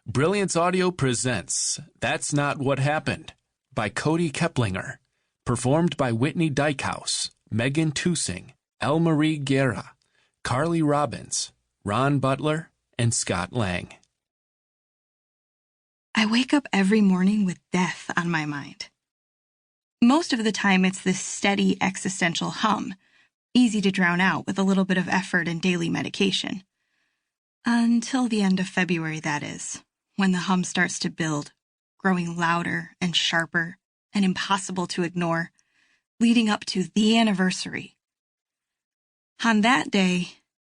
Brilliance Audio presents That's Not What Happened by Kody Keplinger. Performed by Whitney Dykehouse, Megan Tusing, Elle Marie Guerra, Carly Robbins, Ron Butler, and Scott Lang. I wake up every morning with death on my mind. Most of the time, it's this steady existential hum, easy to drown out with a little bit of effort and daily medication. Until the end of February, that is, when the hum starts to build, growing louder and sharper and impossible to ignore, leading up to the anniversary. On that day,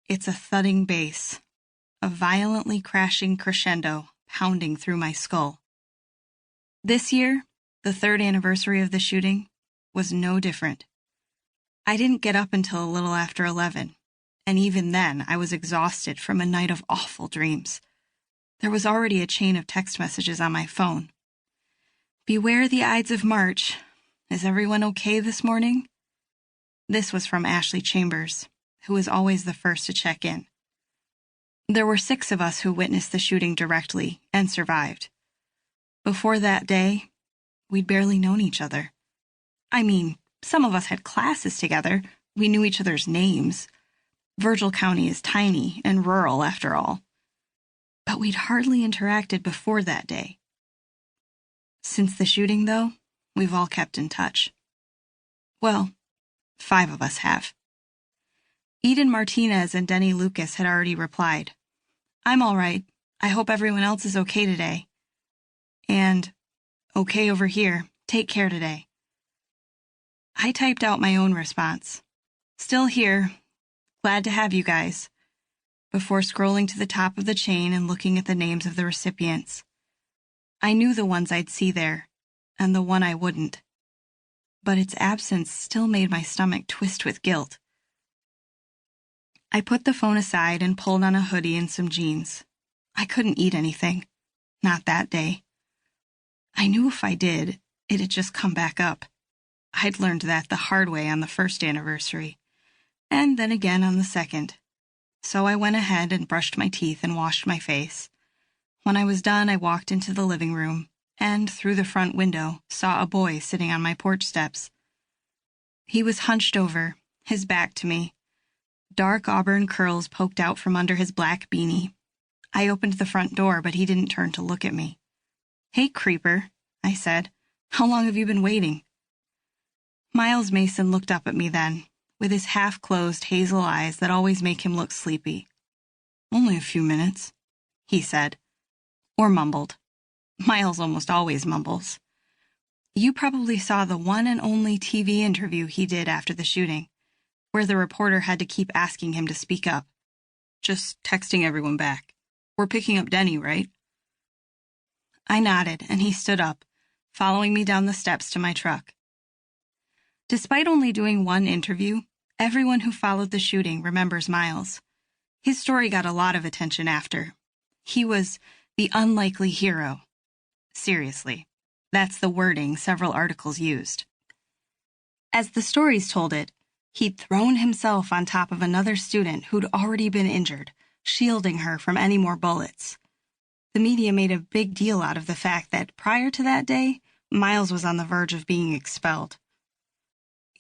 it's a thudding bass, a violently crashing crescendo pounding through my skull. This year, the third anniversary of the shooting, was no different. I didn't get up until a little after 11, and even then I was exhausted from a night of awful dreams. There was already a chain of text messages on my phone. Beware the Ides of March. Is everyone okay this morning? This was from Ashley Chambers, who was always the first to check in. There were 6 of us who witnessed the shooting directly and survived. Before that day, we'd barely known each other. I mean, some of us had classes together. We knew each other's names. Virgil County is tiny and rural after all. But we'd hardly interacted before that day. Since the shooting, though, we've all kept in touch. Well, 5 of us have. Eden Martinez and Denny Lucas had already replied. I'm all right. I hope everyone else is okay today. And, okay over here. Take care today. I typed out my own response. Still here. Glad to have you guys. Before scrolling to the top of the chain and looking at the names of the recipients. I knew the ones I'd see there, and the one I wouldn't. But its absence still made my stomach twist with guilt. I put the phone aside and pulled on a hoodie and some jeans. I couldn't eat anything. Not that day. I knew if I did, it'd just come back up. I'd learned that the hard way on the first anniversary, and then again on the second. So I went ahead and brushed my teeth and washed my face. When I was done, I walked into the living room, and through the front window, saw a boy sitting on my porch steps. He was hunched over, his back to me. Dark auburn curls poked out from under his black beanie. I opened the front door, but he didn't turn to look at me. Hey, creeper, I said. How long have you been waiting? Miles Mason looked up at me then, with his half-closed hazel eyes that always make him look sleepy. Only a few minutes, he said. Or mumbled. Miles almost always mumbles. You probably saw the one and only TV interview he did after the shooting, where the reporter had to keep asking him to speak up. Just texting everyone back. We're picking up Denny, right? I nodded, and he stood up, following me down the steps to my truck. Despite only doing one interview, everyone who followed the shooting remembers Miles. His story got a lot of attention after. He was the unlikely hero. Seriously, that's the wording several articles used. As the stories told it, he'd thrown himself on top of another student who'd already been injured, shielding her from any more bullets. The media made a big deal out of the fact that prior to that day, Miles was on the verge of being expelled.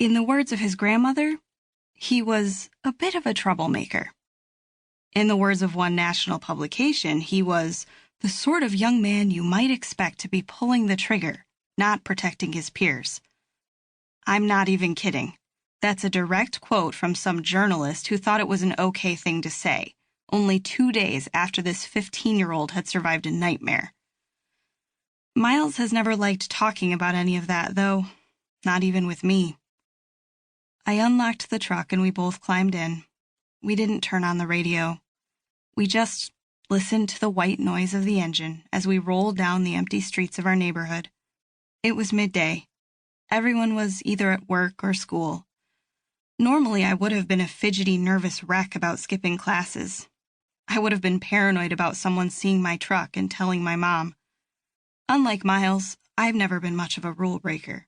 In the words of his grandmother, he was a bit of a troublemaker. In the words of one national publication, he was the sort of young man you might expect to be pulling the trigger, not protecting his peers. I'm not even kidding. That's a direct quote from some journalist who thought it was an okay thing to say, only 2 days after this 15-year-old had survived a nightmare. Miles has never liked talking about any of that, though, not even with me. I unlocked the truck and we both climbed in. We didn't turn on the radio. We just listened to the white noise of the engine as we rolled down the empty streets of our neighborhood. It was midday. Everyone was either at work or school. Normally, I would have been a fidgety, nervous wreck about skipping classes. I would have been paranoid about someone seeing my truck and telling my mom. Unlike Miles, I've never been much of a rule breaker.